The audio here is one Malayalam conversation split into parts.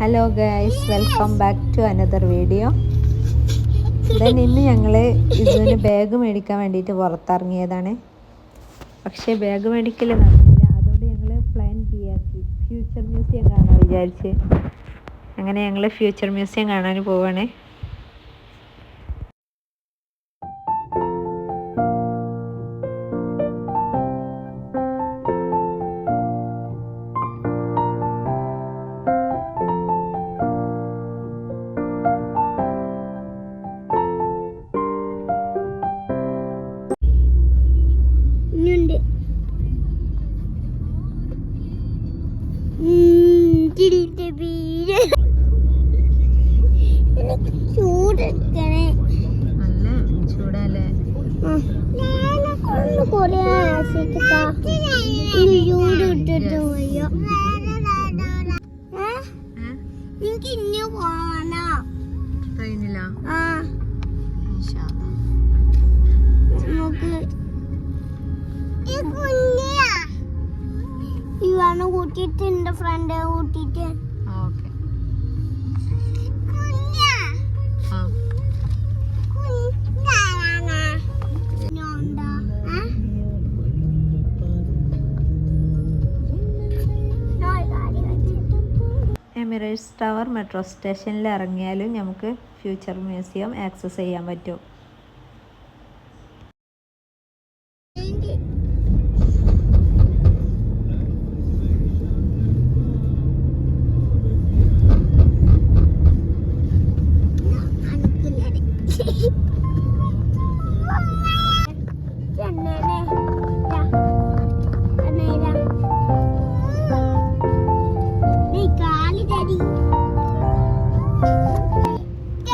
Hello guys, welcome back to another video. ഇന്ന് ഞങ്ങൾ ഇസുവിന് ബാഗ് മേടിക്കാൻ വേണ്ടിയിട്ട് പുറത്തിറങ്ങിയതാണ്. പക്ഷേ ബാഗ് മേടിക്കൽ നടന്നില്ല. അതുകൊണ്ട് ഞങ്ങൾ പ്ലാൻ ബി ആക്കി ഫ്യൂച്ചർ മ്യൂസിയം കാണാൻ വിചാരിച്ച്. അങ്ങനെ ഞങ്ങൾ ഫ്യൂച്ചർ മ്യൂസിയം കാണാൻ പോവാണ്. നല്ല ചൂടല്ലേ? എനിക്ക് ഇനി പോവാനോ ട്രെയിനിലാ? നമുക്ക് ഇവാണ് കൂട്ടിട്ട് എന്റെ ഫ്രണ്ട് കൂട്ടിട്ട് എമിറേറ്റ്സ് ടവർ മെട്രോ സ്റ്റേഷനിൽ ഇറങ്ങിയാലും നമുക്ക് ഫ്യൂച്ചർ മ്യൂസിയം ആക്സസ് ചെയ്യാൻ പറ്റും.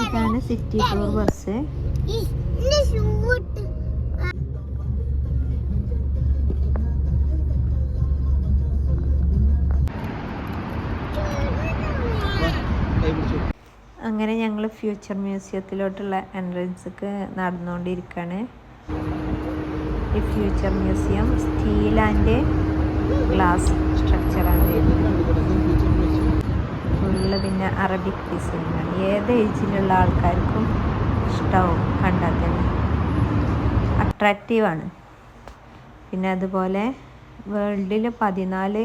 ഇതാണ് സിറ്റി ടൂർ ബസ്. അങ്ങനെ ഞങ്ങൾ ഫ്യൂച്ചർ മ്യൂസിയത്തിലോട്ടുള്ള എൻട്രൻസ്ക്ക് നടന്നുകൊണ്ടിരിക്കുകയാണ്. ഈ future museum steel and glass സ്ട്രക്ചറാണ് വരുന്നത്. ഫുള്ള് പിന്നെ അറബിക് ഡിസൈനാണ്. ഏത് ഏജിലുള്ള ആൾക്കാർക്കും ഇഷ്ടമാവും, കണ്ടാൽ തന്നെ അട്രാക്റ്റീവാണ്. പിന്നെ അതുപോലെ വേൾഡിൽ 14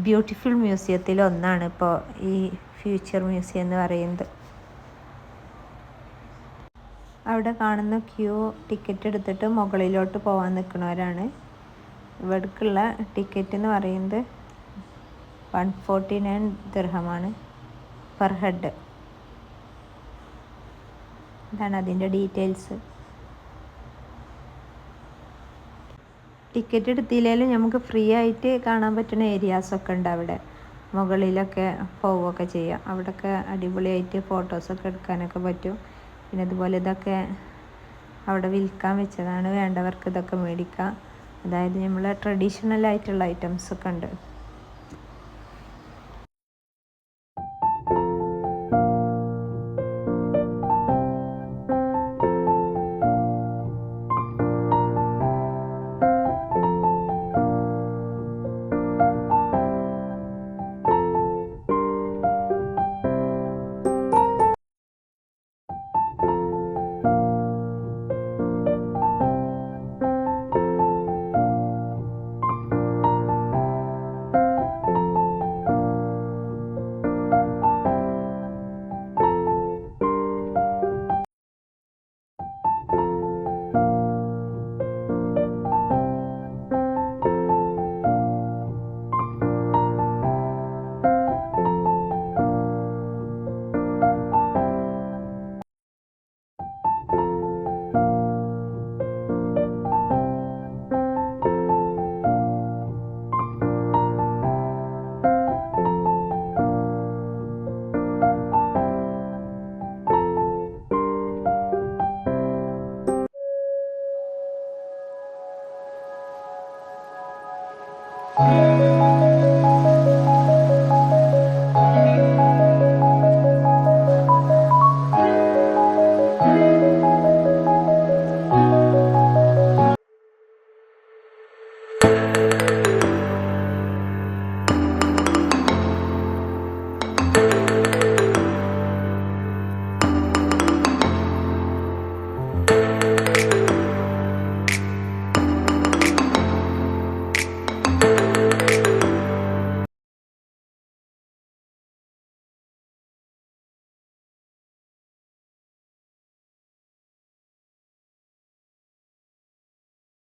ബ്യൂട്ടിഫുൾ മ്യൂസിയത്തിൽ ഒന്നാണ് ഇപ്പോൾ ഈ ഫ്യൂച്ചർ മ്യൂസിയം എന്ന് പറയുന്നത്. അവിടെ കാണുന്ന ക്യൂ ടിക്കറ്റ് എടുത്തിട്ട് മുകളിലോട്ട് പോകാൻ നിൽക്കുന്നവരാണ്. ഇവിടേക്കുള്ള ടിക്കറ്റ് എന്ന് പറയുന്നത് 149 ദിർഹമാണ് പെർ ഹെഡ്. ഇതാണ് അതിൻ്റെ ഡീറ്റെയിൽസ്. ടിക്കറ്റ് എടുത്തില്ലെങ്കിലും നമുക്ക് ഫ്രീ ആയിട്ട് കാണാൻ പറ്റുന്ന ഏരിയാസൊക്കെ ഉണ്ട് അവിടെ. മുകളിലൊക്കെ പോവുകയൊക്കെ ചെയ്യാം. അവിടെയൊക്കെ അടിപൊളിയായിട്ട് ഫോട്ടോസൊക്കെ എടുക്കാനൊക്കെ പറ്റും. പിന്നെ അതുപോലെ ഇതൊക്കെ അവിടെ വിൽക്കാൻ വെച്ചതാണ്. വേണ്ടവർക്ക് ഇതൊക്കെ മേടിക്കാം. അതായത് നമ്മളെ ട്രഡീഷണൽ ആയിട്ടുള്ള ഐറ്റംസൊക്കെ ഉണ്ട്.